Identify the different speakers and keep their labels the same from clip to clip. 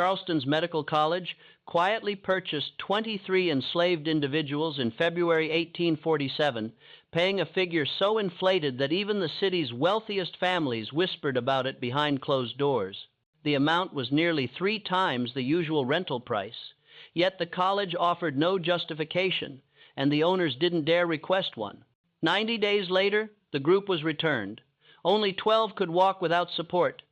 Speaker 1: Charleston's Medical College quietly purchased 23 enslaved individuals in February 1847, paying a figure so inflated that even the city's wealthiest families whispered about it behind closed doors. The amount was nearly 3 times the usual rental price, yet the college offered no justification, and the owners didn't dare request one. 90 days later, the group was returned. Only 12 could walk without support.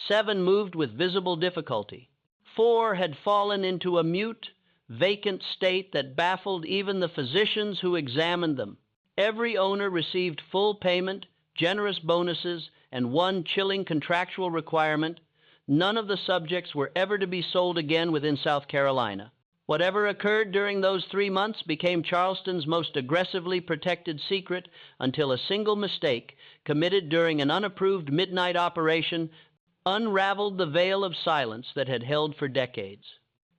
Speaker 1: 7 moved with visible difficulty. 4 had fallen into a mute, vacant state that baffled even the physicians who examined them. Every owner received full payment, generous bonuses, and one chilling contractual requirement: none of the subjects were ever to be sold again within South Carolina. Whatever occurred during those 3 months became Charleston's most aggressively protected secret until a single mistake, committed during an unapproved midnight operation, unraveled the veil of silence that had held for decades.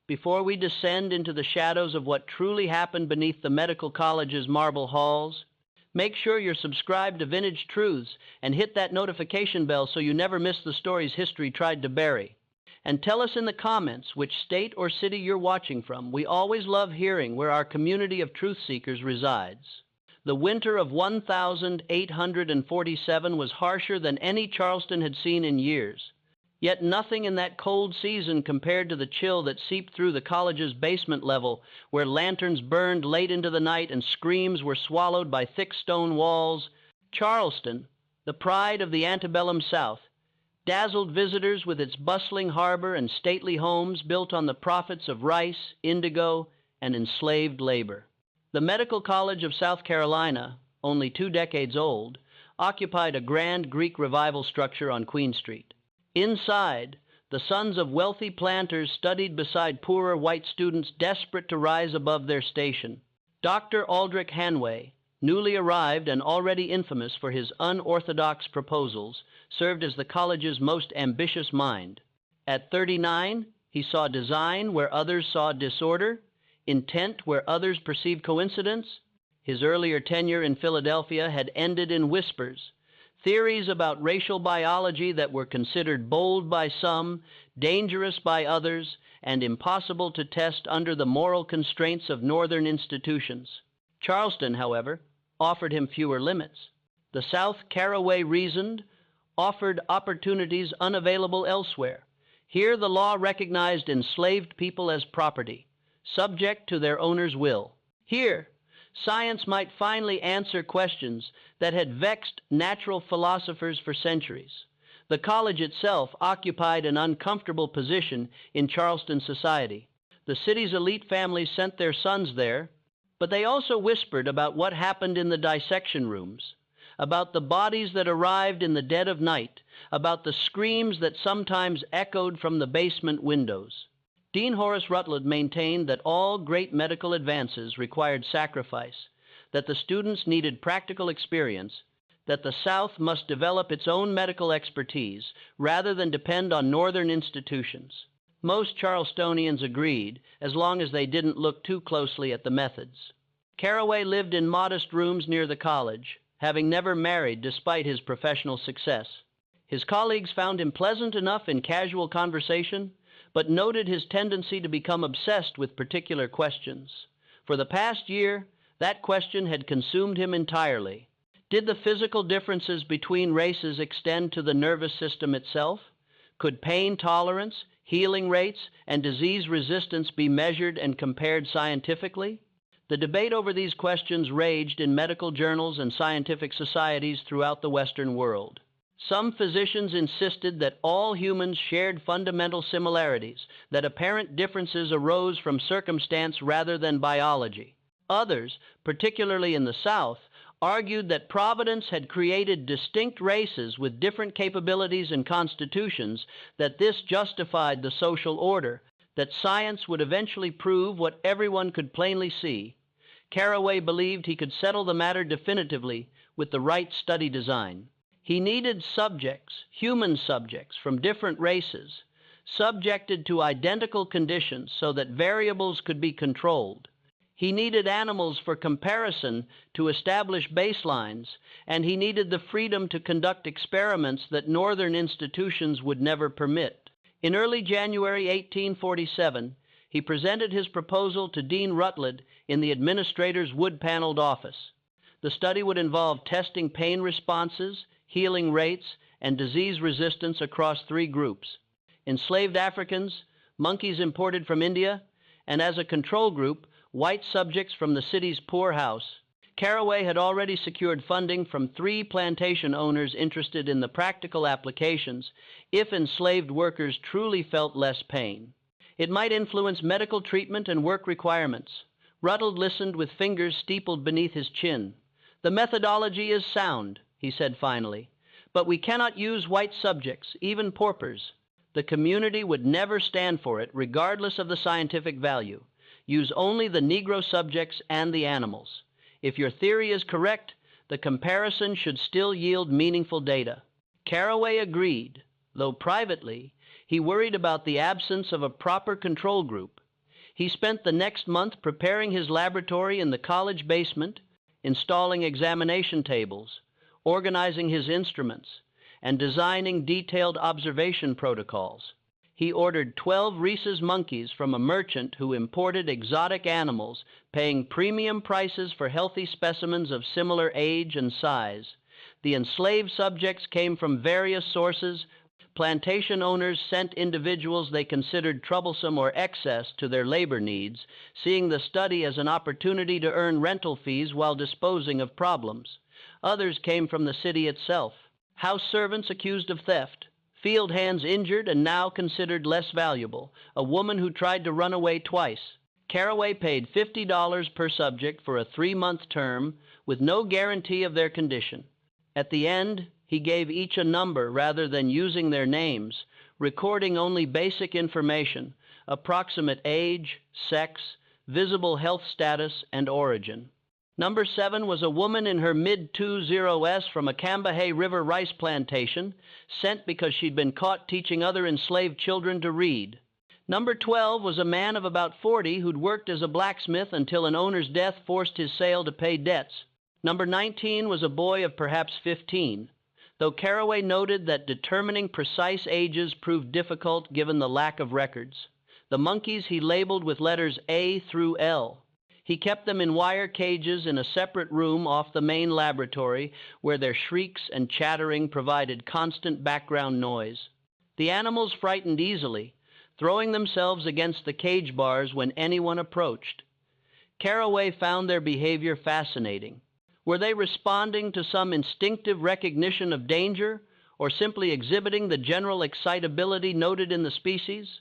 Speaker 1: Before we descend into the shadows of what truly happened beneath the medical college's marble halls, make sure you're subscribed to Vintage Truths and hit that notification bell so you never miss the stories history tried to bury. And tell us in the comments which state or city you're watching from. We always love hearing where our community of truth seekers resides. The winter of 1847 was harsher than any Charleston had seen in years. Yet nothing in that cold season compared to the chill that seeped through the college's basement level, where lanterns burned late into the night and screams were swallowed by thick stone walls. Charleston, the pride of the antebellum South, dazzled visitors with its bustling harbor and stately homes built on the profits of rice, indigo, and enslaved labor. The Medical College of South Carolina, only 2 decades old, occupied a grand Greek revival structure on Queen Street. Inside, the sons of wealthy planters studied beside poorer white students desperate to rise above their station. Dr. Aldrich Hanway, newly arrived and already infamous for his unorthodox proposals, served as the college's most ambitious mind. At 39, he saw design where others saw disorder, intent where others perceived coincidence. His earlier tenure in Philadelphia had ended in whispers. Theories about racial biology that were considered bold by some, dangerous by others, and impossible to test under the moral constraints of northern institutions. Charleston, however, offered him fewer limits. The South, Caraway reasoned, offered opportunities unavailable elsewhere. Here the law recognized enslaved people as property, subject to their owner's will. Here, science might finally answer questions that had vexed natural philosophers for centuries. The college itself occupied an uncomfortable position in Charleston society. The city's elite families sent their sons there, but they also whispered about what happened in the dissection rooms, about the bodies that arrived in the dead of night, about the screams that sometimes echoed from the basement windows. Dean Horace Rutledge maintained that all great medical advances required sacrifice, that the students needed practical experience, that the South must develop its own medical expertise rather than depend on northern institutions. Most Charlestonians agreed, as long as they didn't look too closely at the methods. Caraway lived in modest rooms near the college, having never married despite his professional success. His colleagues found him pleasant enough in casual conversation, but noted his tendency to become obsessed with particular questions. For the past year, that question had consumed him entirely. Did the physical differences between races extend to the nervous system itself? Could pain tolerance, healing rates, and disease resistance be measured and compared scientifically? The debate over these questions raged in medical journals and scientific societies throughout the Western world. Some physicians insisted that all humans shared fundamental similarities, that apparent differences arose from circumstance rather than biology. Others, particularly in the South, argued that Providence had created distinct races with different capabilities and constitutions, that this justified the social order, that science would eventually prove what everyone could plainly see. Caraway believed he could settle the matter definitively with the right study design. He needed subjects, human subjects from different races, subjected to identical conditions so that variables could be controlled. He needed animals for comparison to establish baselines, and he needed the freedom to conduct experiments that northern institutions would never permit. In early January 1847, he presented his proposal to Dean Rutledge in the administrator's wood-paneled office. The study would involve testing pain responses, healing rates, and disease resistance across three groups: enslaved Africans, monkeys imported from India, and as a control group, white subjects from the city's poorhouse. Caraway had already secured funding from 3 plantation owners interested in the practical applications if enslaved workers truly felt less pain. It might influence medical treatment and work requirements. Rutledge listened with fingers steepled beneath his chin. "The methodology is sound," he said finally, "but we cannot use white subjects, even paupers. The community would never stand for it, regardless of the scientific value. Use only the Negro subjects and the animals. If your theory is correct, the comparison should still yield meaningful data." Caraway agreed, though privately, he worried about the absence of a proper control group. He spent the next month preparing his laboratory in the college basement, installing examination tables, organizing his instruments, and designing detailed observation protocols. He ordered 12 rhesus monkeys from a merchant who imported exotic animals, paying premium prices for healthy specimens of similar age and size. The enslaved subjects came from various sources. Plantation owners sent individuals they considered troublesome or excess to their labor needs, seeing the study as an opportunity to earn rental fees while disposing of problems. Others came from the city itself: house servants accused of theft, field hands injured and now considered less valuable, a woman who tried to run away twice. Caraway paid $50 per subject for a 3-month term with no guarantee of their condition. At the end, he gave each a number rather than using their names, recording only basic information: approximate age, sex, visible health status, and origin. Number 7 was a woman in her mid-20s from a Cambahay River rice plantation, sent because she'd been caught teaching other enslaved children to read. Number 12 was a man of about 40 who'd worked as a blacksmith until an owner's death forced his sale to pay debts. Number 19 was a boy of perhaps 15, though Caraway noted that determining precise ages proved difficult given the lack of records. The monkeys he labeled with letters A through L. He kept them in wire cages in a separate room off the main laboratory, where their shrieks and chattering provided constant background noise. The animals frightened easily, throwing themselves against the cage bars when anyone approached. Caraway found their behavior fascinating. Were they responding to some instinctive recognition of danger, or simply exhibiting the general excitability noted in the species?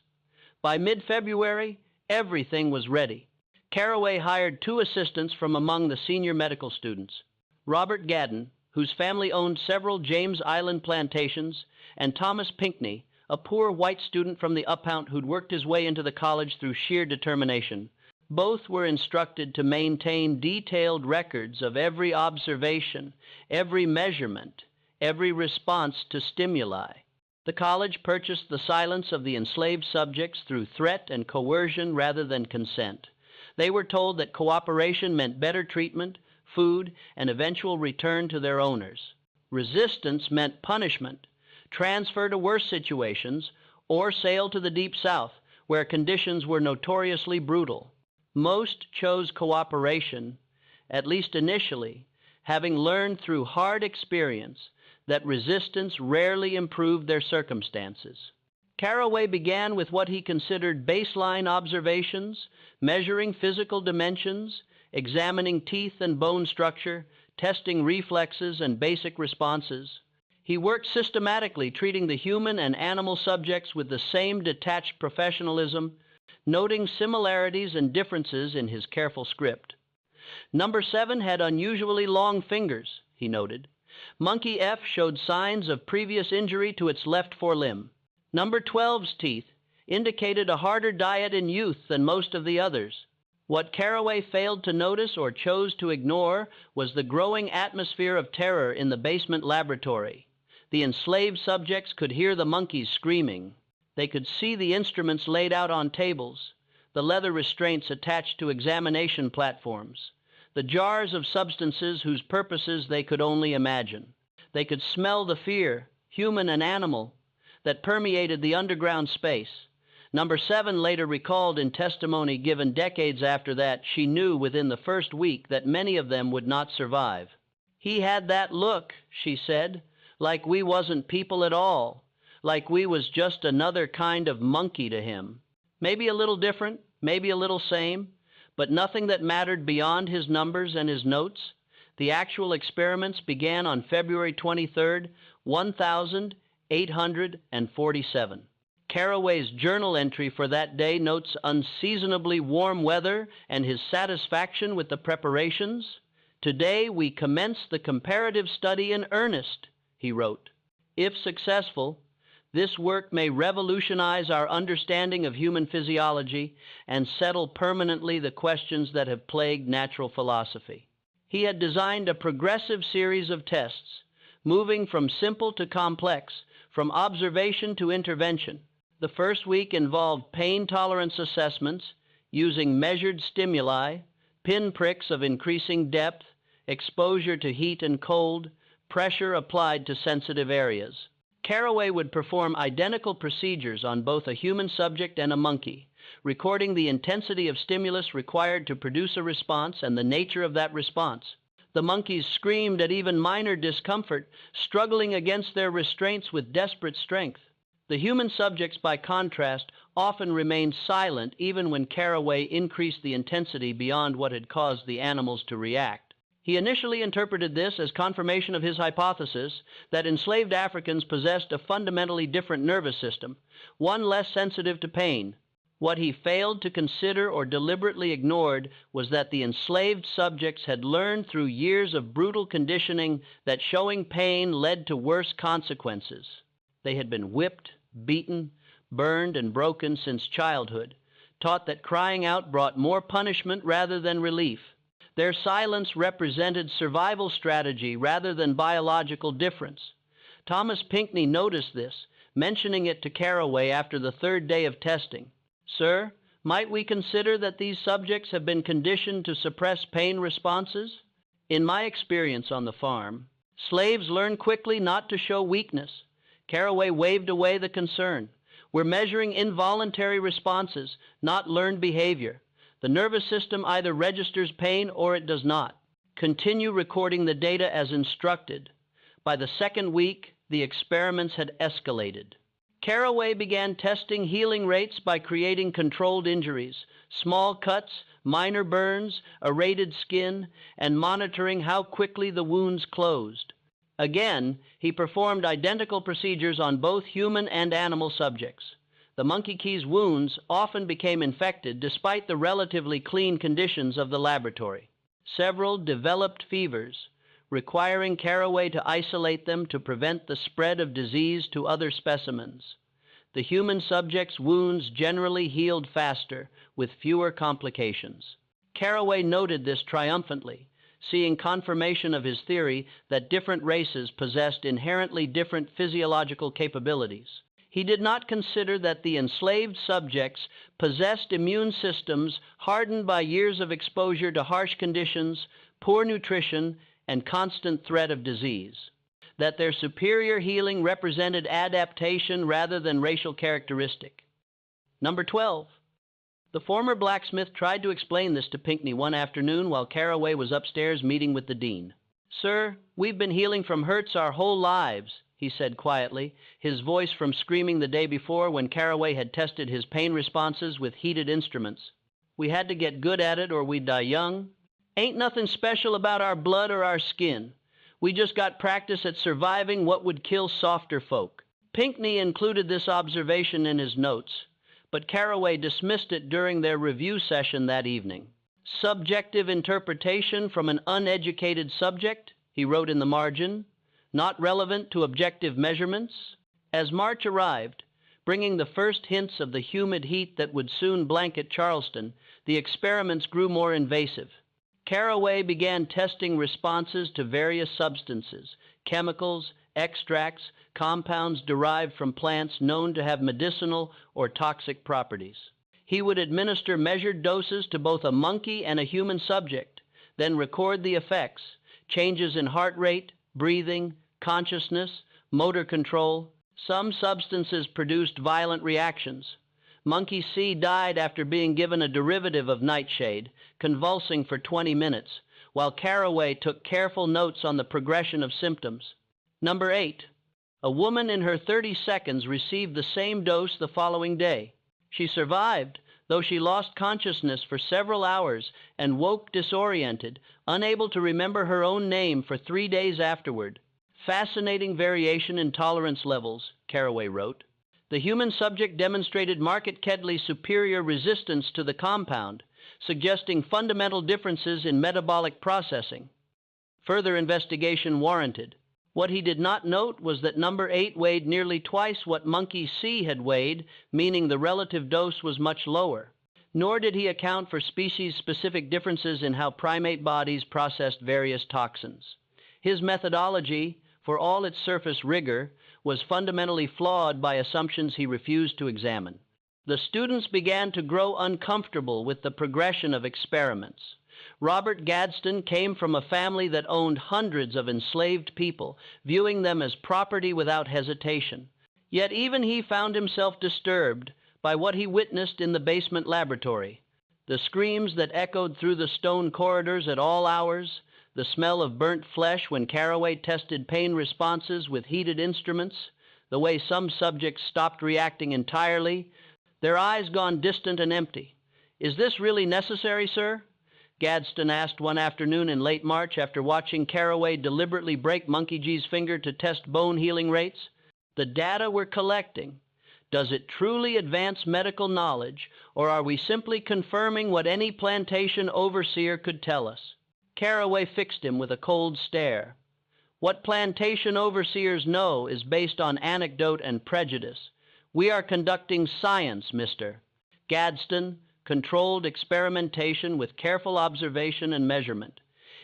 Speaker 1: By mid-February, everything was ready. Caraway hired 2 assistants from among the senior medical students: Robert Gadden, whose family owned several James Island plantations, and Thomas Pinckney, a poor white student from the Upount who'd worked his way into the college through sheer determination. Both were instructed to maintain detailed records of every observation, every measurement, every response to stimuli. The college purchased the silence of the enslaved subjects through threat and coercion rather than consent. They were told that cooperation meant better treatment, food, and eventual return to their owners. Resistance meant punishment, transfer to worse situations, or sail to the Deep South, where conditions were notoriously brutal. Most chose cooperation, at least initially, having learned through hard experience that resistance rarely improved their circumstances. Caraway began with what he considered baseline observations, measuring physical dimensions, examining teeth and bone structure, testing reflexes and basic responses. He worked systematically, treating the human and animal subjects with the same detached professionalism, noting similarities and differences in his careful script. Number 7 had unusually long fingers, he noted. Monkey F showed signs of previous injury to its left forelimb. Number 12's teeth indicated a harder diet in youth than most of the others. What Caraway failed to notice or chose to ignore was the growing atmosphere of terror in the basement laboratory. The enslaved subjects could hear the monkeys screaming. They could see the instruments laid out on tables, the leather restraints attached to examination platforms, the jars of substances whose purposes they could only imagine. They could smell the fear, human and animal. that permeated the underground space. Number 7 later recalled in testimony given decades after that she knew within the first week that many of them would not survive. "He had that look," she said, "like we wasn't people at all, like we was just another kind of monkey to him. Maybe a little different, maybe a little same, but nothing that mattered beyond his numbers and his notes." The actual experiments began on February 23rd, 1847. Carraway's journal entry for that day notes unseasonably warm weather and his satisfaction with the preparations. "Today we commence the comparative study in earnest," he wrote. "If successful, this work may revolutionize our understanding of human physiology and settle permanently the questions that have plagued natural philosophy." He had designed a progressive series of tests, moving from simple to complex, from observation to intervention. The first week involved pain tolerance assessments using measured stimuli, pinpricks of increasing depth, exposure to heat and cold, pressure applied to sensitive areas. Carraway would perform identical procedures on both a human subject and a monkey, recording the intensity of stimulus required to produce a response and the nature of that response. The monkeys screamed at even minor discomfort, struggling against their restraints with desperate strength. The human subjects, by contrast, often remained silent even when Carraway increased the intensity beyond what had caused the animals to react. He initially interpreted this as confirmation of his hypothesis that enslaved Africans possessed a fundamentally different nervous system, one less sensitive to pain. What he failed to consider or deliberately ignored was that the enslaved subjects had learned through years of brutal conditioning that showing pain led to worse consequences. They had been whipped, beaten, burned, and broken since childhood, taught that crying out brought more punishment rather than relief. Their silence represented survival strategy rather than biological difference. Thomas Pinckney noticed this, mentioning it to Carraway after the third day of testing. "Sir, might we consider that these subjects have been conditioned to suppress pain responses? In my experience on the farm, slaves learn quickly not to show weakness." Carraway waved away the concern. "We're measuring involuntary responses, not learned behavior. The nervous system either registers pain or it does not. Continue recording the data as instructed." By the second week, the experiments had escalated. Carraway began testing healing rates by creating controlled injuries, small cuts, minor burns, irradiated skin, and monitoring how quickly the wounds closed. Again, he performed identical procedures on both human and animal subjects. The monkey's wounds often became infected despite the relatively clean conditions of the laboratory. Several developed fevers, requiring Carraway to isolate them to prevent the spread of disease to other specimens. The human subject's wounds generally healed faster, with fewer complications. Carraway noted this triumphantly, seeing confirmation of his theory that different races possessed inherently different physiological capabilities. He did not consider that the enslaved subjects possessed immune systems hardened by years of exposure to harsh conditions, poor nutrition, and constant threat of disease, that their superior healing represented adaptation rather than racial characteristic. Number 12. The former blacksmith tried to explain this to Pinckney one afternoon while Carraway was upstairs meeting with the dean. "Sir, we've been healing from hurts our whole lives," he said quietly, his voice from screaming the day before when Carraway had tested his pain responses with heated instruments. "We had to get good at it or we'd die young. Ain't nothing special about our blood or our skin. We just got practice at surviving what would kill softer folk." Pinckney included this observation in his notes, but Carraway dismissed it during their review session that evening. "Subjective interpretation from an uneducated subject," he wrote in the margin, "not relevant to objective measurements." As March arrived, bringing the first hints of the humid heat that would soon blanket Charleston, the experiments grew more invasive. Carraway began testing responses to various substances, chemicals, extracts, compounds derived from plants known to have medicinal or toxic properties. He would administer measured doses to both a monkey and a human subject, then record the effects, changes in heart rate, breathing, consciousness, motor control. Some substances produced violent reactions. Monkey C died after being given a derivative of nightshade, convulsing for 20 minutes, while Caraway took careful notes on the progression of symptoms. Number 8. A woman in her 30 seconds received the same dose the following day. She survived, though she lost consciousness for several hours and woke disoriented, unable to remember her own name for 3 days afterward. Fascinating variation in tolerance levels, Caraway wrote. The human subject demonstrated markedly superior resistance to the compound, suggesting fundamental differences in metabolic processing. Further investigation warranted. What he did not note was that number 8 weighed nearly twice what monkey C had weighed, meaning the relative dose was much lower. Nor did he account for species-specific differences in how primate bodies processed various toxins. His methodology, for all its surface rigor, was fundamentally flawed by assumptions he refused to examine. The students began to grow uncomfortable with the progression of experiments. Robert Gadsden came from a family that owned hundreds of enslaved people, viewing them as property without hesitation. Yet even he found himself disturbed by what he witnessed in the basement laboratory. The screams that echoed through the stone corridors at all hours, the smell of burnt flesh when Caraway tested pain responses with heated instruments, the way some subjects stopped reacting entirely, their eyes gone distant and empty. "Is this really necessary, sir?" Gadsden asked one afternoon in late March after watching Caraway deliberately break Monkey G's finger to test bone healing rates. "The data we're collecting, does it truly advance medical knowledge, or are we simply confirming what any plantation overseer could tell us?" Caraway fixed him with a cold stare. "What plantation overseers know is based on anecdote and prejudice. We are conducting science, mister. Gadsden, controlled experimentation with careful observation and measurement.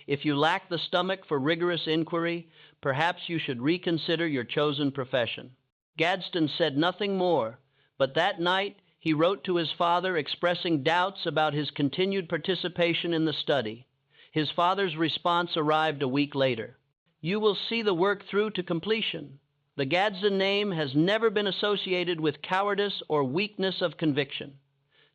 Speaker 1: If you lack the stomach for rigorous inquiry, perhaps you should reconsider your chosen profession." Gadsden said nothing more, but that night he wrote to his father expressing doubts about his continued participation in the study. His father's response arrived a week later. "You will see the work through to completion. The Gadsden name has never been associated with cowardice or weakness of conviction.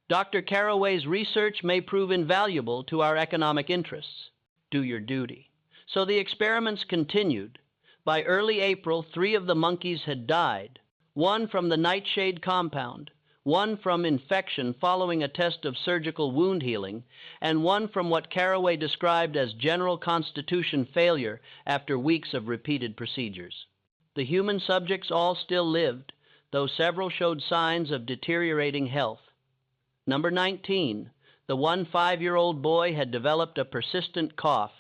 Speaker 1: Dr. Caraway's research may prove invaluable to our economic interests. Do your duty." So the experiments continued. By early April, 3 of the monkeys had died, one from the nightshade compound, one from infection following a test of surgical wound healing, and one from what Caraway described as general constitution failure after weeks of repeated procedures. The human subjects all still lived, though several showed signs of deteriorating health. Number 19, the one 5-year-old boy had developed a persistent cough.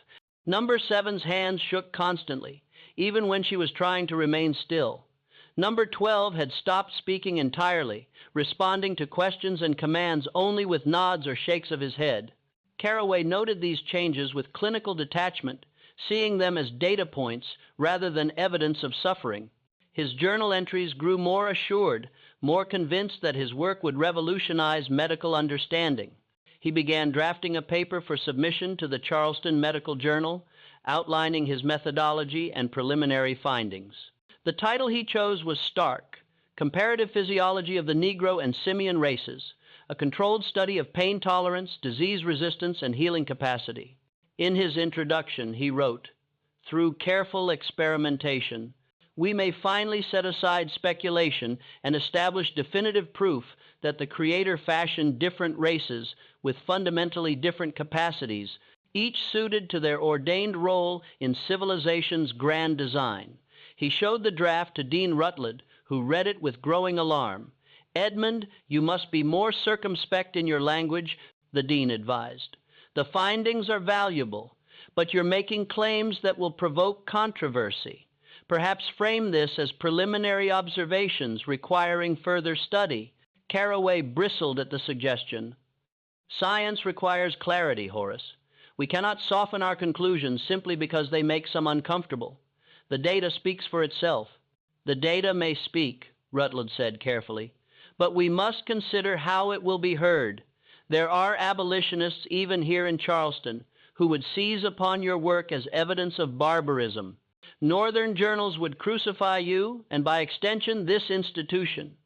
Speaker 1: Number 7's hands shook constantly, even when she was trying to remain still. Number 12 had stopped speaking entirely, responding to questions and commands only with nods or shakes of his head. Caraway noted these changes with clinical detachment, seeing them as data points rather than evidence of suffering. His journal entries grew more assured, more convinced that his work would revolutionize medical understanding. He began drafting a paper for submission to the Charleston Medical Journal, outlining his methodology and preliminary findings. The title he chose was Stark, Comparative Physiology of the Negro and Simian Races, a controlled study of pain tolerance, disease resistance, and healing capacity. In his introduction, he wrote, "Through careful experimentation, we may finally set aside speculation and establish definitive proof that the Creator fashioned different races with fundamentally different capacities, each suited to their ordained role in civilization's grand design." He showed the draft to Dean Rutledge, who read it with growing alarm. "Edmund, you must be more circumspect in your language," the dean advised. "The findings are valuable, but you're making claims that will provoke controversy. Perhaps frame this as preliminary observations requiring further study." Caraway bristled at the suggestion. "Science requires clarity, Horace. We cannot soften our conclusions simply because they make some uncomfortable. The data speaks for itself." "The data may speak," Rutledge said carefully, "but we must consider how it will be heard. There are abolitionists even here in Charleston who would seize upon your work as evidence of barbarism. Northern journals would crucify you, and by extension, this institution.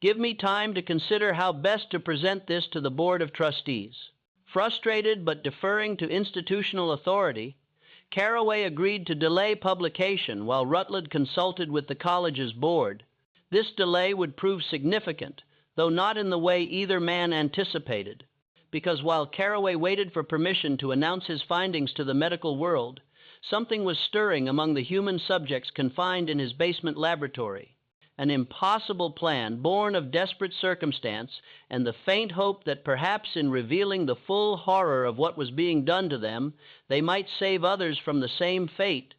Speaker 1: Give me time to consider how best to present this to the Board of Trustees. Frustrated but deferring to institutional authority, Carraway agreed to delay publication while Rutledge consulted with the college's board. This delay would prove significant, though not in the way either man anticipated, because while Carraway waited for permission to announce his findings to the medical world, something was stirring among the human subjects confined in his basement laboratory. An impossible plan born of desperate circumstance and the faint hope that perhaps in revealing the full horror of what was being done to them, they might save others from the same fate.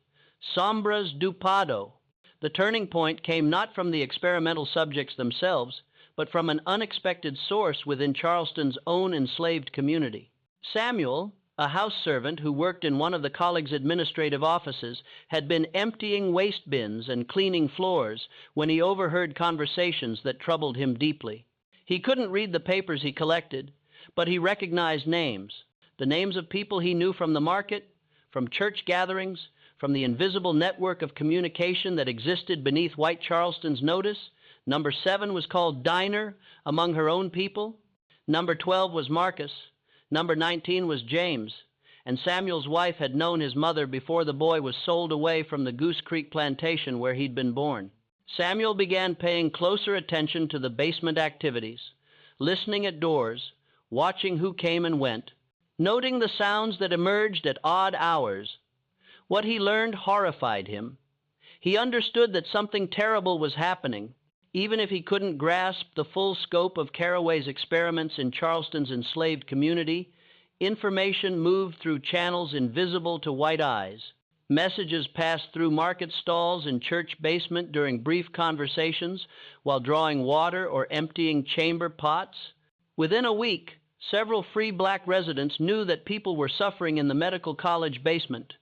Speaker 1: Sombras do Pado. The turning point came not from the experimental subjects themselves, but from an unexpected source within Charleston's own enslaved community. Samuel, a house servant who worked in one of the college's administrative offices, had been emptying waste bins and cleaning floors when he overheard conversations that troubled him deeply. He couldn't read the papers he collected, but he recognized names, the names of people he knew from the market, from church gatherings, from the invisible network of communication that existed beneath White Charleston's notice. Number 7 was called Diner among her own people. Number 12 was Marcus. Number 19 was James, and Samuel's wife had known his mother before the boy was sold away from the Goose Creek plantation where he'd been born. Samuel began paying closer attention to the basement activities, listening at doors, watching who came and went, noting the sounds that emerged at odd hours. What he learned horrified him. He understood that something terrible was happening, even if he couldn't grasp the full scope of Carraway's experiments in Charleston's enslaved community. Information moved through channels invisible to white eyes. Messages passed through market stalls and church basement during brief conversations while drawing water or emptying chamber pots. Within a week, several free black residents knew that people were suffering in the medical college basement.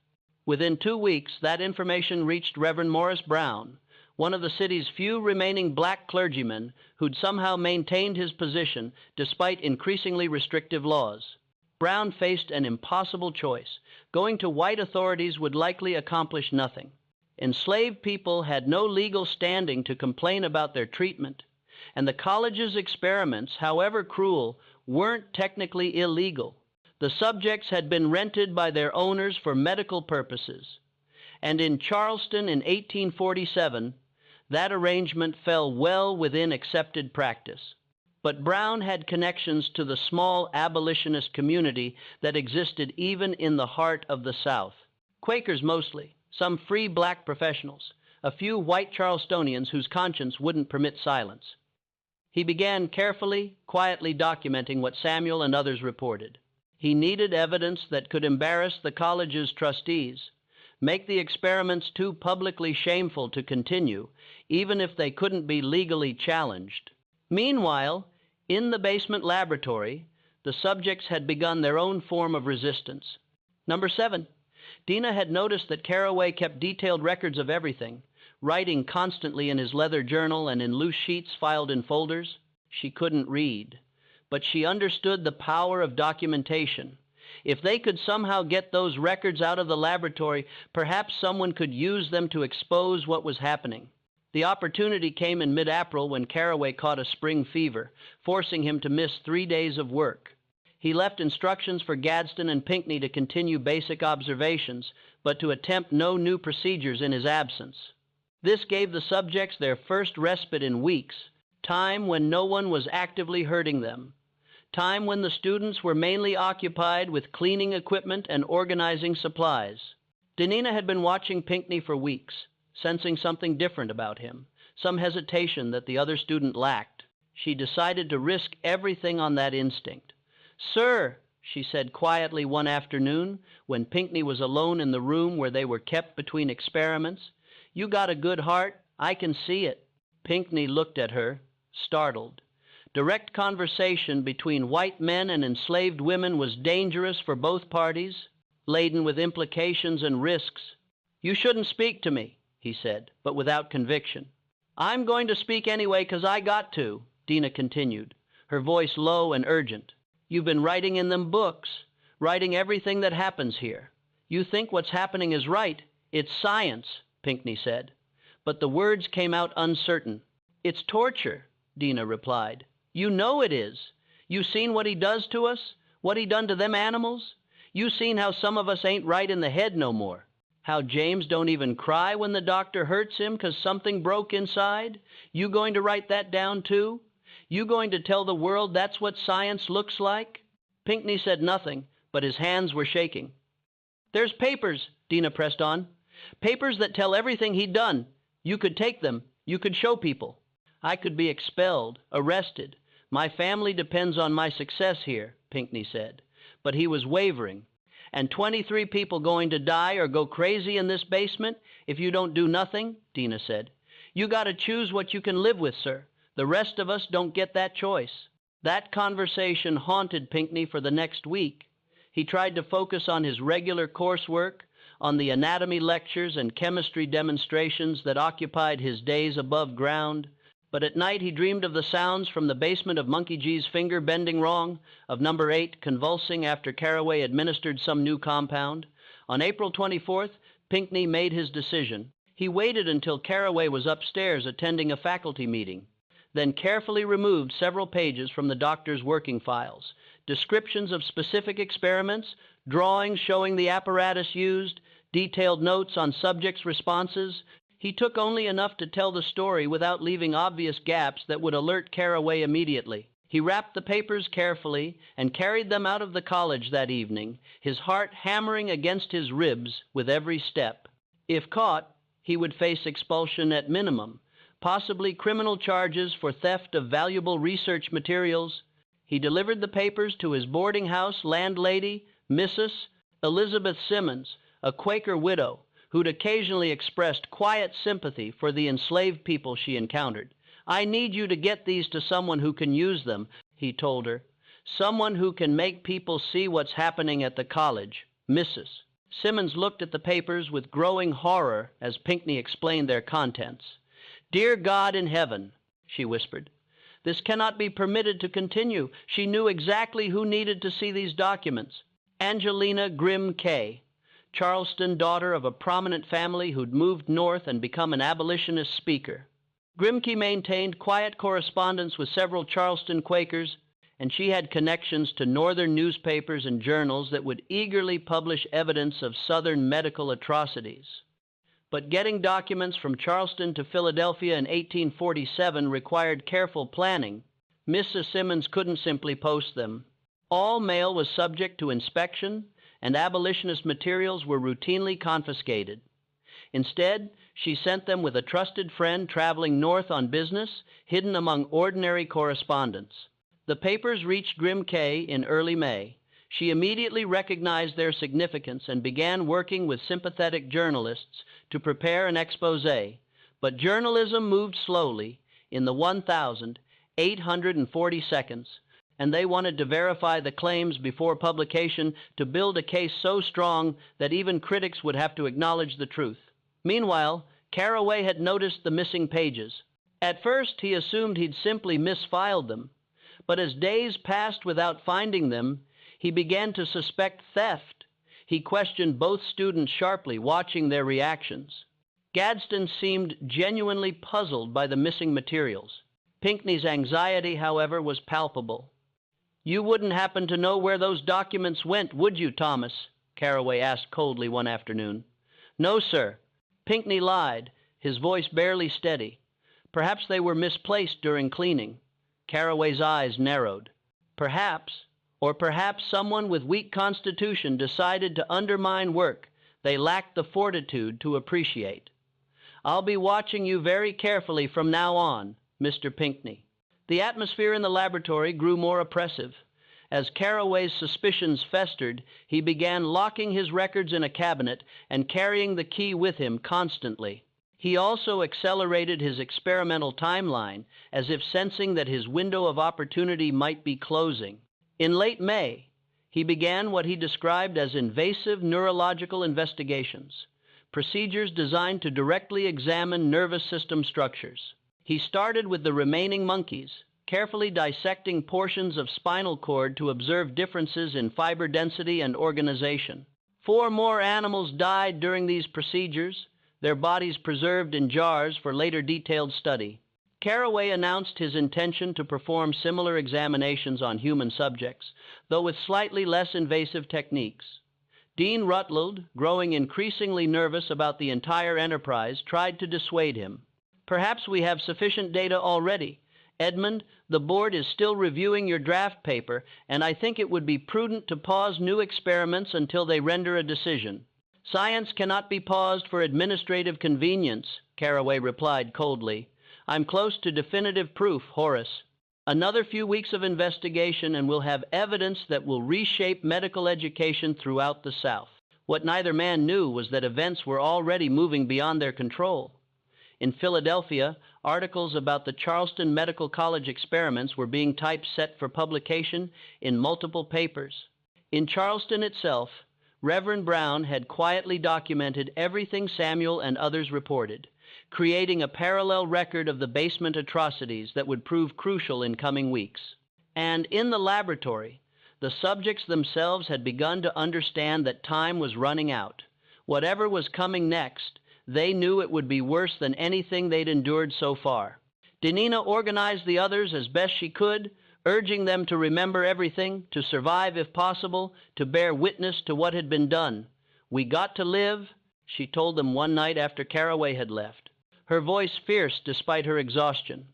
Speaker 1: Within 2 weeks, that information reached Reverend Morris Brown, one of the city's few remaining black clergymen who'd somehow maintained his position despite increasingly restrictive laws. Brown faced an impossible choice. Going to white authorities would likely accomplish nothing. Enslaved people had no legal standing to complain about their treatment, and the college's experiments, however cruel, weren't technically illegal. The subjects had been rented by their owners for medical purposes, and in Charleston in 1847, that arrangement fell well within accepted practice. But Brown had connections to the small abolitionist community that existed even in the heart of the South. Quakers mostly, some free black professionals, a few white Charlestonians whose conscience wouldn't permit silence. He began carefully, quietly documenting what Samuel and others reported. He needed evidence that could embarrass the college's trustees, make the experiments too publicly shameful to continue, even if they couldn't be legally challenged. Meanwhile, in the basement laboratory, the subjects had begun their own form of resistance. Number 7. Dina had noticed that Carraway kept detailed records of everything, writing constantly in his leather journal and in loose sheets filed in folders. She couldn't read, but she understood the power of documentation. If they could somehow get those records out of the laboratory, perhaps someone could use them to expose what was happening. The opportunity came in mid-April when Carraway caught a spring fever, forcing him to miss 3 days of work. He left instructions for Gadsden and Pinckney to continue basic observations, but to attempt no new procedures in his absence. This gave the subjects their first respite in weeks, time when no one was actively hurting them, time when the students were mainly occupied with cleaning equipment and organizing supplies. Denina had been watching Pinckney for weeks, sensing something different about him, some hesitation that the other student lacked. She decided to risk everything on that instinct. "Sir," she said quietly one afternoon when Pinckney was alone in the room where they were kept between experiments, "you got a good heart. I can see it." Pinckney looked at her, startled. Direct conversation between white men and enslaved women was dangerous for both parties, laden with implications and risks. "You shouldn't speak to me," he said, but without conviction. "I'm going to speak anyway 'cause I got to," Dina continued, her voice low and urgent. "You've been writing in them books, writing everything that happens here. You think what's happening is right. It's science. Pinckney said. But the words came out uncertain. "It's torture," Dina replied. "You know it is. You seen what he does to us? What he done to them animals? You seen how some of us ain't right in the head no more? How James don't even cry when the doctor hurts him 'cause something broke inside? You going to write that down too? You going to tell the world that's what science looks like?" Pinckney said nothing, but his hands were shaking. "There's papers," Dina pressed on. "Papers that tell everything he'd done. You could take them. You could show people. I could be expelled, arrested. My family depends on my success here," Pinckney said. But he was wavering. "And 23 people going to die or go crazy in this basement if you don't do nothing," Dina said. "You got to choose what you can live with, sir. The rest of us don't get that choice." That conversation haunted Pinckney for the next week. He tried to focus on his regular coursework, on the anatomy lectures and chemistry demonstrations that occupied his days above ground. But at night he dreamed of the sounds from the basement of Monkey G's finger bending wrong, of number 8 convulsing after Caraway administered some new compound. On April 24th, Pinckney made his decision. He waited until Caraway was upstairs attending a faculty meeting, then carefully removed several pages from the doctor's working files. Descriptions of specific experiments, drawings showing the apparatus used, detailed notes on subjects' responses. He took only enough to tell the story without leaving obvious gaps that would alert Caraway immediately. He wrapped the papers carefully and carried them out of the college that evening, his heart hammering against his ribs with every step. If caught, he would face expulsion at minimum, possibly criminal charges for theft of valuable research materials. He delivered the papers to his boarding house landlady, Mrs. Elizabeth Simmons, a Quaker widow, who'd occasionally expressed quiet sympathy for the enslaved people she encountered. "I need you to get these to someone who can use them," he told her. "Someone who can make people see what's happening at the college, Mrs." Simmons looked at the papers with growing horror as Pinckney explained their contents. "Dear God in heaven," she whispered, "this cannot be permitted to continue." She knew exactly who needed to see these documents. Angelina Grimm Kay, Charleston daughter of a prominent family who'd moved north and become an abolitionist speaker. Grimke maintained quiet correspondence with several Charleston Quakers, and she had connections to northern newspapers and journals that would eagerly publish evidence of southern medical atrocities. But getting documents from Charleston to Philadelphia in 1847 required careful planning. Mrs. Simmons couldn't simply post them. All mail was subject to inspection, and abolitionist materials were routinely confiscated. Instead, she sent them with a trusted friend traveling north on business, hidden among ordinary correspondence. The papers reached Grim Kay in early May. She immediately recognized their significance and began working with sympathetic journalists to prepare an exposé. But journalism moved slowly in the 1,840 seconds, and they wanted to verify the claims before publication to build a case so strong that even critics would have to acknowledge the truth. Meanwhile, Caraway had noticed the missing pages. At first, he assumed he'd simply misfiled them, but as days passed without finding them, he began to suspect theft. He questioned both students sharply, watching their reactions. Gadsden seemed genuinely puzzled by the missing materials. Pinckney's anxiety, however, was palpable. "You wouldn't happen to know where those documents went, would you, Thomas?" Caraway asked coldly one afternoon. "No, sir." Pinckney lied, his voice barely steady. "Perhaps they were misplaced during cleaning." Caraway's eyes narrowed. "Perhaps, or perhaps someone with weak constitution decided to undermine work they lacked the fortitude to appreciate. I'll be watching you very carefully from now on, Mr. Pinckney." The atmosphere in the laboratory grew more oppressive. As Caraway's suspicions festered, he began locking his records in a cabinet and carrying the key with him constantly. He also accelerated his experimental timeline, as if sensing that his window of opportunity might be closing. In late May, he began what he described as invasive neurological investigations, procedures designed to directly examine nervous system structures. He started with the remaining monkeys, carefully dissecting portions of spinal cord to observe differences in fiber density and organization. 4 more animals died during these procedures. their bodies preserved in jars for later detailed study. Carraway announced his intention to perform similar examinations on human subjects, though with slightly less invasive techniques. Dean Rutland, growing increasingly nervous about the entire enterprise, tried to dissuade him. "Perhaps we have sufficient data already. Edmund, the board is still reviewing your draft paper, and I think it would be prudent to pause new experiments until they render a decision." "Science cannot be paused for administrative convenience," Carraway replied coldly. "I'm close to definitive proof, Horace. Another few weeks of investigation and we'll have evidence that will reshape medical education throughout the South." What neither man knew was that events were already moving beyond their control. In Philadelphia, articles about the Charleston Medical College experiments were being typeset for publication in multiple papers. In Charleston itself, Reverend Brown had quietly documented everything Samuel and others reported, creating a parallel record of the basement atrocities that would prove crucial in coming weeks. And in the laboratory, the subjects themselves had begun to understand that time was running out. Whatever was coming next, they knew it would be worse than anything they'd endured so far. Denina organized the others as best she could, urging them to remember everything, to survive if possible, to bear witness to what had been done. "We got to live," she told them one night after Carraway had left, her voice fierce despite her exhaustion.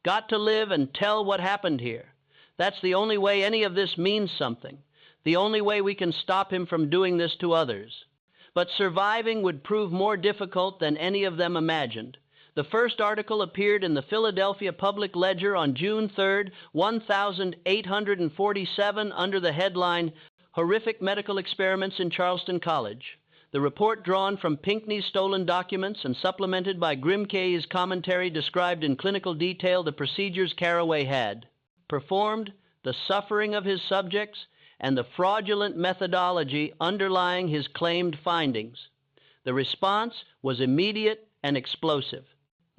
Speaker 1: "Got to live and tell what happened here. That's the only way any of this means something, the only way we can stop him from doing this to others." But surviving would prove more difficult than any of them imagined. The first article appeared in the Philadelphia Public Ledger on June 3, 1847, under the headline, "Horrific Medical Experiments in Charleston College." The report, drawn from Pinckney's stolen documents and supplemented by Grimke's commentary, described in clinical detail the procedures Carraway had performed, the suffering of his subjects, and the fraudulent methodology underlying his claimed findings. The response was immediate and explosive.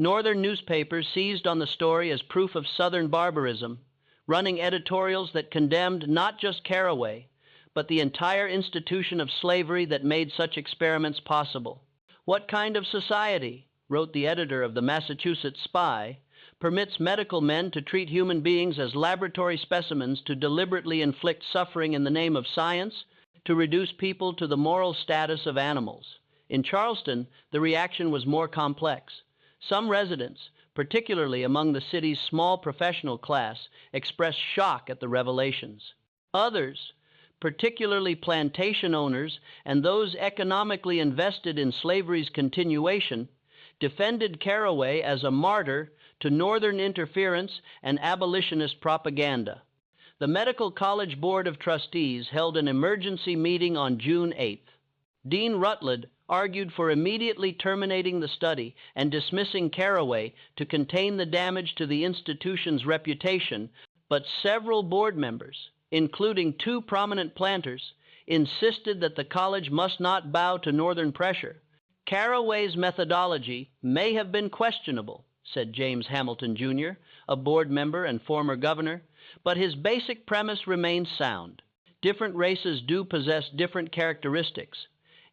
Speaker 1: Northern newspapers seized on the story as proof of Southern barbarism, running editorials that condemned not just Carraway, but the entire institution of slavery that made such experiments possible. "What kind of society," wrote the editor of the Massachusetts Spy, "permits medical men to treat human beings as laboratory specimens, to deliberately inflict suffering in the name of science, to reduce people to the moral status of animals?" In Charleston, the reaction was more complex. Some residents, particularly among the city's small professional class, expressed shock at the revelations. Others, particularly plantation owners and those economically invested in slavery's continuation, defended Carraway as a martyr to Northern interference and abolitionist propaganda. The Medical College Board of Trustees held an emergency meeting on June 8th. Dean Rutland argued for immediately terminating the study and dismissing Carraway to contain the damage to the institution's reputation, but several board members, including 2 prominent planters, insisted that the college must not bow to Northern pressure. "Carraway's methodology may have been questionable," said James Hamilton, Jr., a board member and former governor, "but his basic premise remains sound. Different races do possess different characteristics.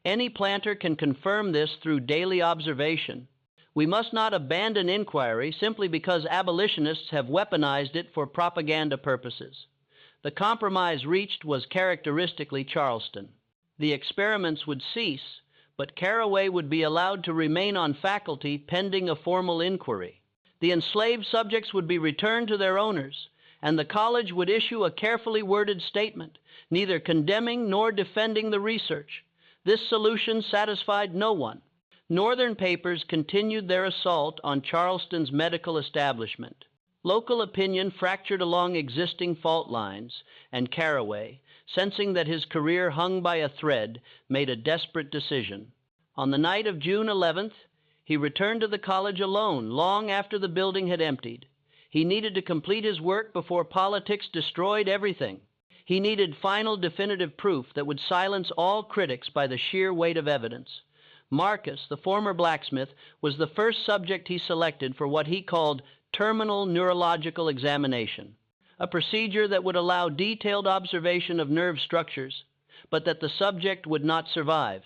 Speaker 1: Any planter can confirm this through daily observation. We must not abandon inquiry simply because abolitionists have weaponized it for propaganda purposes." The compromise reached was characteristically Charleston. The experiments would cease, but Carraway would be allowed to remain on faculty pending a formal inquiry. The enslaved subjects would be returned to their owners, and the college would issue a carefully worded statement, neither condemning nor defending the research. This solution satisfied no one. Northern papers continued their assault on Charleston's medical establishment. Local opinion fractured along existing fault lines, and Carraway, sensing that his career hung by a thread, made a desperate decision. On the night of June 11th, he returned to the college alone, long after the building had emptied. He needed to complete his work before politics destroyed everything. He needed final definitive proof that would silence all critics by the sheer weight of evidence. Marcus, the former blacksmith, was the first subject he selected for what he called terminal neurological examination, a procedure that would allow detailed observation of nerve structures, but that the subject would not survive.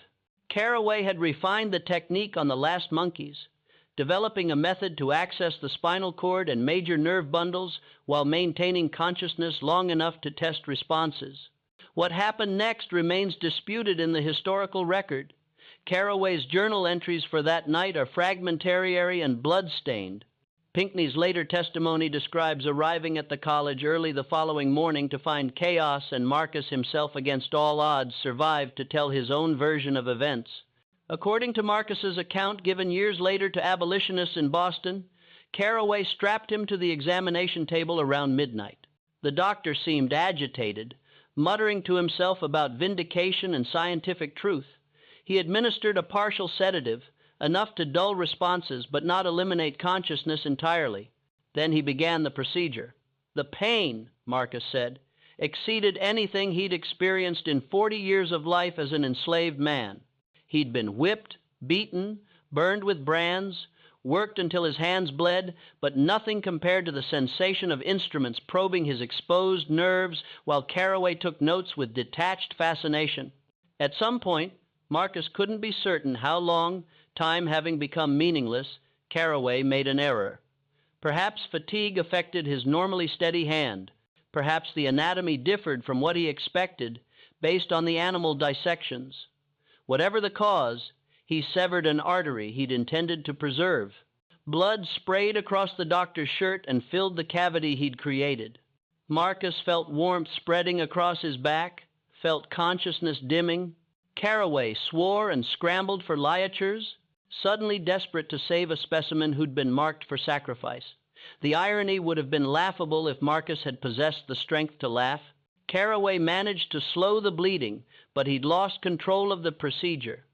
Speaker 1: Carraway had refined the technique on the last monkeys, developing a method to access the spinal cord and major nerve bundles while maintaining consciousness long enough to test responses. What happened next remains disputed in the historical record. Carraway's journal entries for that night are fragmentary and blood-stained. Pinckney's later testimony describes arriving at the college early the following morning to find chaos, and Marcus himself, against all odds, survived to tell his own version of events. According to Marcus's account given years later to abolitionists in Boston, Carraway strapped him to the examination table around midnight. The doctor seemed agitated, muttering to himself about vindication and scientific truth. He administered a partial sedative, enough to dull responses but not eliminate consciousness entirely. Then he began the procedure. The pain, Marcus said, exceeded anything he'd experienced in 40 years of life as an enslaved man. He'd been whipped, beaten, burned with brands, worked until his hands bled, but nothing compared to the sensation of instruments probing his exposed nerves while Carraway took notes with detached fascination. At some point, Marcus couldn't be certain how long, time having become meaningless, Carraway made an error. Perhaps fatigue affected his normally steady hand. Perhaps the anatomy differed from what he expected based on the animal dissections. Whatever the cause, he severed an artery he'd intended to preserve. Blood sprayed across the doctor's shirt and filled the cavity he'd created. Marcus felt warmth spreading across his back, felt consciousness dimming. Carraway swore and scrambled for ligatures, suddenly desperate to save a specimen who'd been marked for sacrifice. The irony would have been laughable if Marcus had possessed the strength to laugh. Carraway managed to slow the bleeding, but he'd lost control of the procedure.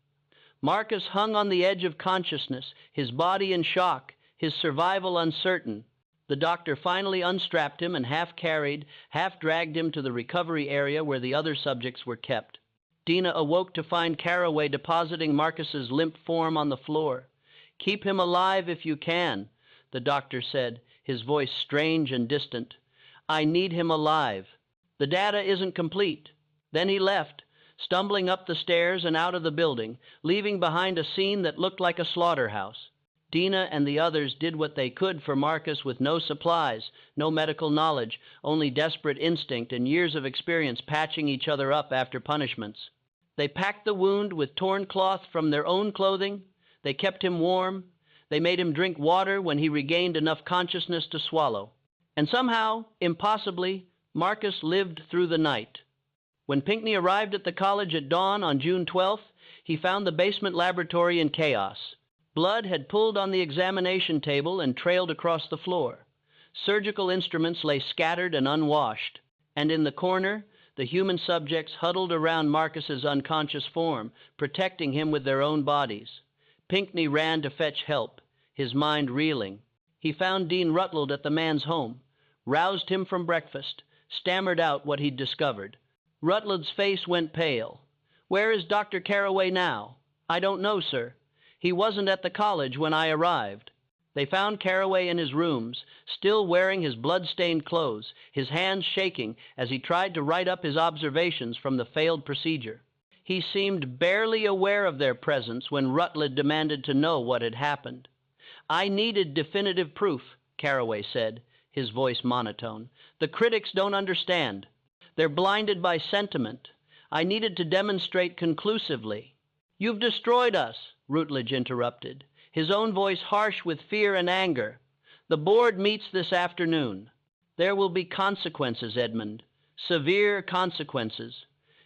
Speaker 1: Marcus hung on the edge of consciousness, his body in shock, his survival uncertain. The doctor finally unstrapped him and half-carried, half-dragged him to the recovery area where the other subjects were kept. Dina awoke to find Carraway depositing Marcus's limp form on the floor. "Keep him alive if you can," the doctor said, his voice strange and distant. "I need him alive. The data isn't complete." Then he left, stumbling up the stairs and out of the building, leaving behind a scene that looked like a slaughterhouse. Dina and the others did what they could for Marcus with no supplies, no medical knowledge, only desperate instinct and years of experience patching each other up after punishments. They packed the wound with torn cloth from their own clothing. They kept him warm. They made him drink water when he regained enough consciousness to swallow. And somehow, impossibly, Marcus lived through the night. When Pinckney arrived at the college at dawn on June 12th, he found the basement laboratory in chaos. Blood had pooled on the examination table and trailed across the floor. Surgical instruments lay scattered and unwashed. And in the corner, the human subjects huddled around Marcus's unconscious form, protecting him with their own bodies. Pinckney ran to fetch help, his mind reeling. He found Dean Rutland at the man's home, roused him from breakfast, stammered out what he'd discovered. Rutland's face went pale. "Where is Dr. Carraway now?" "I don't know, sir. He wasn't at the college when I arrived." They found Carraway in his rooms, still wearing his blood-stained clothes, his hands shaking as he tried to write up his observations from the failed procedure. He seemed barely aware of their presence when Rutland demanded to know what had happened. "I needed definitive proof," Carraway said, his voice monotone. "The critics don't understand. They're blinded by sentiment. I needed to demonstrate conclusively." "You've destroyed us," Rutledge interrupted, his own voice harsh with fear and anger. "The board meets this afternoon. There will be consequences, Edmund, severe consequences."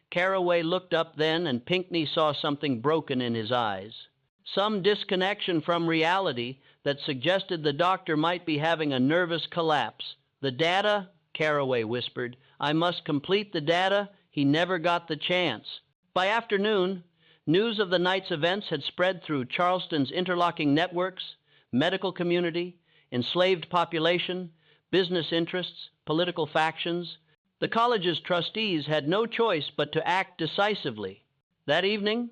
Speaker 1: Carraway looked up then, and Pinckney saw something broken in his eyes. Some disconnection from reality that suggested the doctor might be having a nervous collapse. "The data," Carraway whispered. "I must complete the data. He never got the chance." By afternoon, news of the night's events had spread through Charleston's interlocking networks, medical community, enslaved population, business interests, political factions. The college's trustees had no choice but to act decisively. That evening,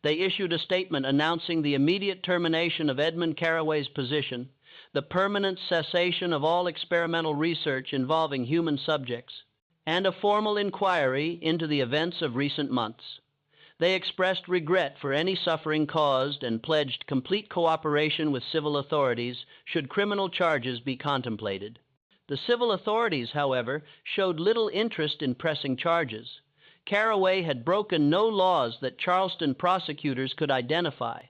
Speaker 1: they issued a statement announcing the immediate termination of Edmund Carraway's position, the permanent cessation of all experimental research involving human subjects, and a formal inquiry into the events of recent months. They expressed regret for any suffering caused and pledged complete cooperation with civil authorities should criminal charges be contemplated. The civil authorities, however, showed little interest in pressing charges. Caraway had broken no laws that Charleston prosecutors could identify.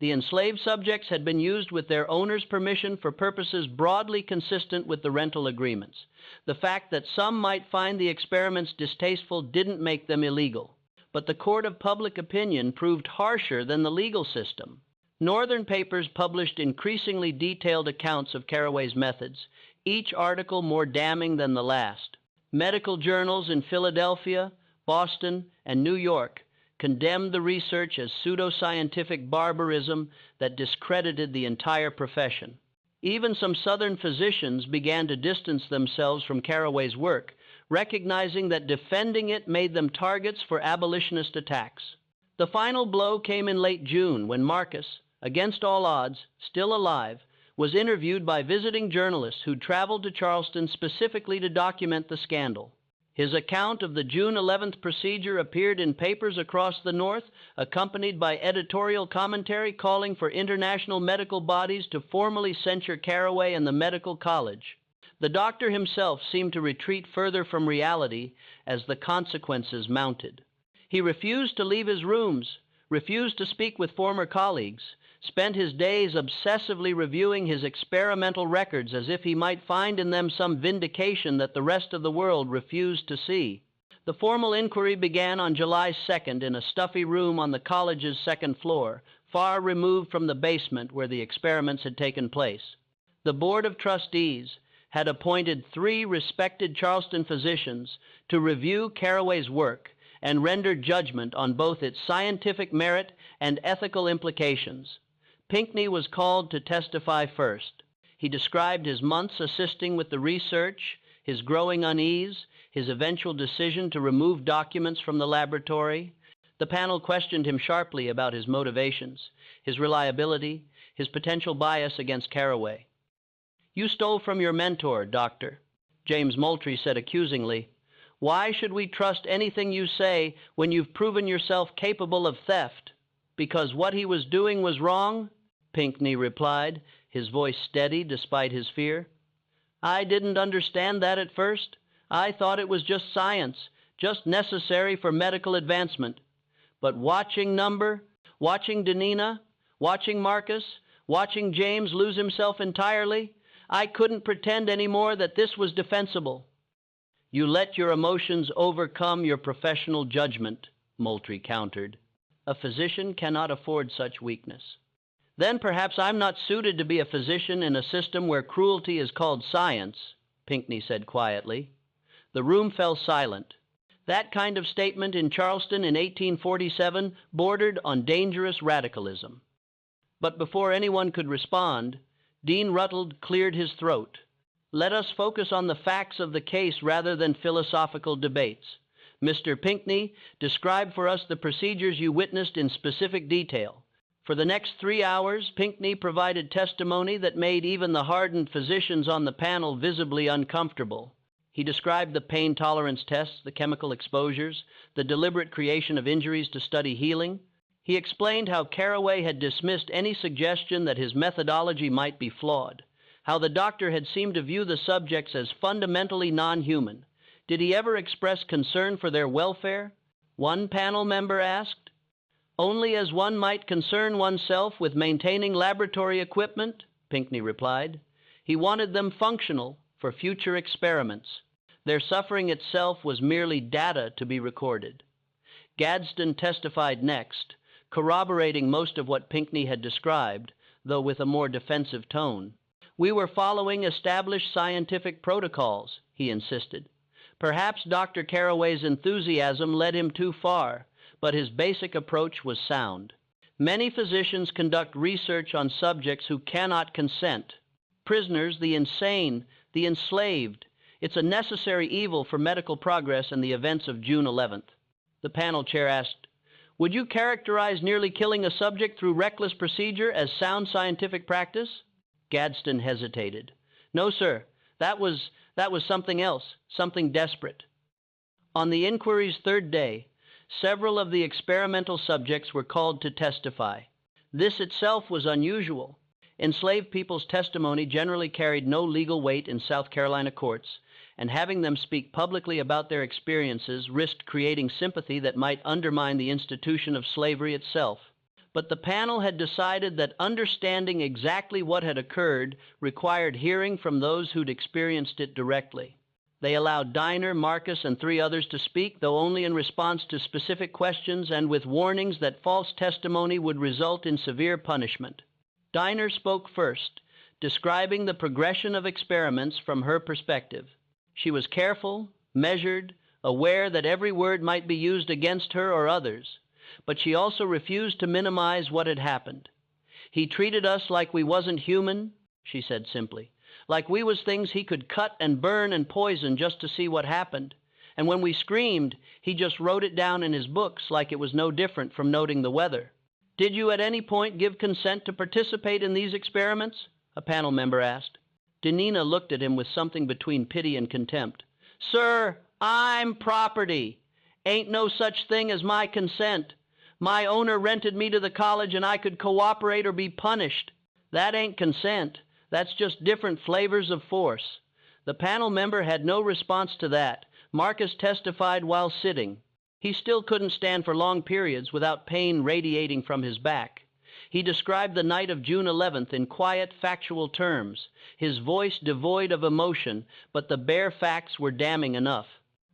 Speaker 1: The enslaved subjects had been used with their owners' permission for purposes broadly consistent with the rental agreements. The fact that some might find the experiments distasteful didn't make them illegal. But the court of public opinion proved harsher than the legal system. Northern papers published increasingly detailed accounts of Caraway's methods, each article more damning than the last. Medical journals in Philadelphia, Boston, and New York condemned the research as pseudo-scientific barbarism that discredited the entire profession. Even some Southern physicians began to distance themselves from Caraway's work, recognizing that defending it made them targets for abolitionist attacks. The final blow came in late June when Marcus, against all odds, still alive, was interviewed by visiting journalists who traveled to Charleston specifically to document the scandal. His account of the June 11th procedure appeared in papers across the North, accompanied by editorial commentary calling for international medical bodies to formally censure Caraway and the medical college. The doctor himself seemed to retreat further from reality as the consequences mounted. He refused to leave his rooms, refused to speak with former colleagues, spent his days obsessively reviewing his experimental records as if he might find in them some vindication that the rest of the world refused to see. The formal inquiry began on July 2nd in a stuffy room on the college's second floor, far removed from the basement where the experiments had taken place. The Board of Trustees had appointed 3 respected Charleston physicians to review Caraway's work and render judgment on both its scientific merit and ethical implications. Pinckney was called to testify first. He described his months assisting with the research, his growing unease, his eventual decision to remove documents from the laboratory. The panel questioned him sharply about his motivations, his reliability, his potential bias against Caraway. "You stole from your mentor, Doctor," James Moultrie said accusingly. "Why should we trust anything you say when you've proven yourself capable of theft? Because what he was doing was wrong?" Pinckney replied, his voice steady despite his fear. "I didn't understand that at first. I thought it was just science, just necessary for medical advancement. But watching Number, watching Denina, watching Marcus, watching James lose himself entirely, I couldn't pretend anymore that this was defensible." "You let your emotions overcome your professional judgment," Moultrie countered. "A physician cannot afford such weakness." "Then perhaps I'm not suited to be a physician in a system where cruelty is called science," Pinckney said quietly. The room fell silent. That kind of statement in Charleston in 1847 bordered on dangerous radicalism. But before anyone could respond, Dean Rutland cleared his throat. "Let us focus on the facts of the case rather than philosophical debates. Mr. Pinckney, describe for us the procedures you witnessed in specific detail." For the next 3 hours, Pinckney provided testimony that made even the hardened physicians on the panel visibly uncomfortable. He described the pain tolerance tests, the chemical exposures, the deliberate creation of injuries to study healing. He explained how Caraway had dismissed any suggestion that his methodology might be flawed, how the doctor had seemed to view the subjects as fundamentally non-human. Did he ever express concern for their welfare? One panel member asked. "Only as one might concern oneself with maintaining laboratory equipment," Pinckney replied. He wanted them functional for future experiments. Their suffering itself was merely data to be recorded. Gadsden testified next, corroborating most of what Pinckney had described, though with a more defensive tone. "We were following established scientific protocols," he insisted. Perhaps Dr. Caraway's enthusiasm led him too far, but his basic approach was sound. Many physicians conduct research on subjects who cannot consent. Prisoners, the insane, the enslaved. It's a necessary evil for medical progress and the events of June 11th. The panel chair asked, "Would you characterize nearly killing a subject through reckless procedure as sound scientific practice?" Gadsden hesitated. "No, sir. That was something else, something desperate." On the inquiry's third day, Several of the experimental subjects were called to testify. This itself was unusual. Enslaved people's testimony generally carried no legal weight in South Carolina courts, and having them speak publicly about their experiences risked creating sympathy that might undermine the institution of slavery itself. But the panel had decided that understanding exactly what had occurred required hearing from those who'd experienced it directly. They allowed Diner, Marcus, and 3 others to speak, though only in response to specific questions and with warnings that false testimony would result in severe punishment. Diner spoke first, describing the progression of experiments from her perspective. She was careful, measured, aware that every word might be used against her or others, but she also refused to minimize what had happened. "He treated us like we wasn't human," she said simply, "like we was things he could cut and burn and poison just to see what happened. And when we screamed, he just wrote it down in his books like it was no different from noting the weather." "Did you at any point give consent to participate in these experiments?" a panel member asked. Denina looked at him with something between pity and contempt. "Sir, I'm property. Ain't no such thing as my consent. My owner rented me to the college and I could cooperate or be punished. That ain't consent. That's just different flavors of force." The panel member had no response to that. Marcus testified while sitting. He still couldn't stand for long periods without pain radiating from his back. He described the night of June 11th in quiet, factual terms, his voice devoid of emotion, but the bare facts were damning enough.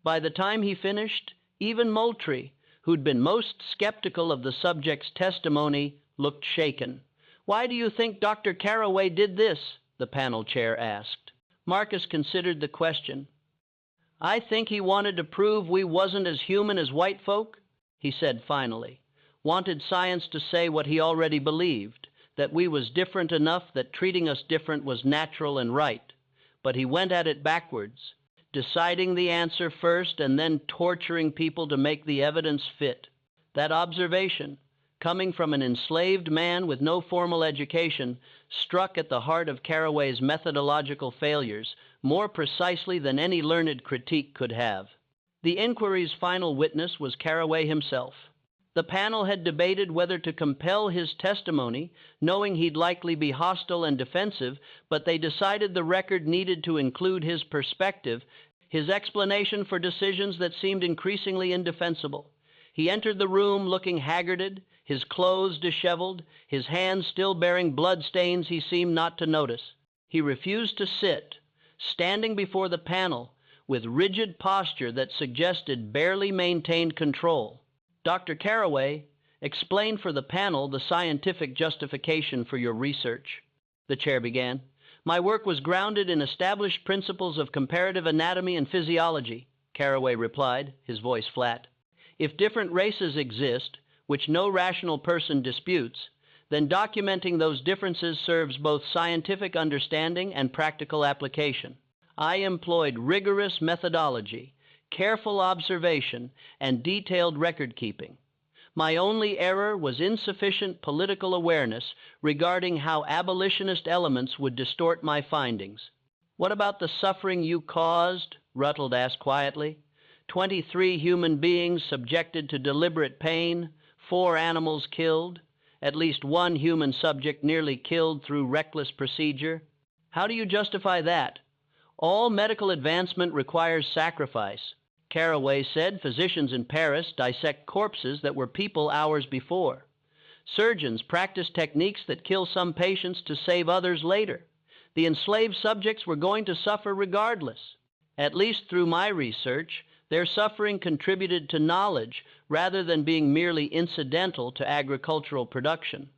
Speaker 1: By the time he finished, even Moultrie, who'd been most skeptical of the subject's testimony, looked shaken. "Why do you think Dr. Carraway did this?" the panel chair asked. Marcus considered the question. "I think he wanted to prove we wasn't as human as white folk," he said finally. "Wanted science to say what he already believed, that we was different enough that treating us different was natural and right. But he went at it backwards, deciding the answer first and then torturing people to make the evidence fit. That observation, coming from an enslaved man with no formal education, struck at the heart of Carraway's methodological failures more precisely than any learned critique could have." The inquiry's final witness was Carraway himself. The panel had debated whether to compel his testimony, knowing he'd likely be hostile and defensive, but they decided the record needed to include his perspective, his explanation for decisions that seemed increasingly indefensible. He entered the room looking haggarded, his clothes disheveled, his hands still bearing blood stains he seemed not to notice. He refused to sit, standing before the panel with rigid posture that suggested barely maintained control. "Dr. Carraway, explain for the panel the scientific justification for your research," the chair began. "My work was grounded in established principles of comparative anatomy and physiology," Carraway replied, his voice flat. "If different races exist, which no rational person disputes, then documenting those differences serves both scientific understanding and practical application. I employed rigorous methodology, careful observation, and detailed record-keeping. My only error was insufficient political awareness regarding how abolitionist elements would distort my findings." "What about the suffering you caused?" Rutland asked quietly. 23 human beings subjected to deliberate pain, 4 animals killed, at least 1 human subject nearly killed through reckless procedure. How do you justify that? All medical advancement requires sacrifice. Carraway said physicians in Paris dissect corpses that were people hours before. Surgeons practice techniques that kill some patients to save others later. The enslaved subjects were going to suffer regardless. At least through my research, their suffering contributed to knowledge rather than being merely incidental to agricultural production.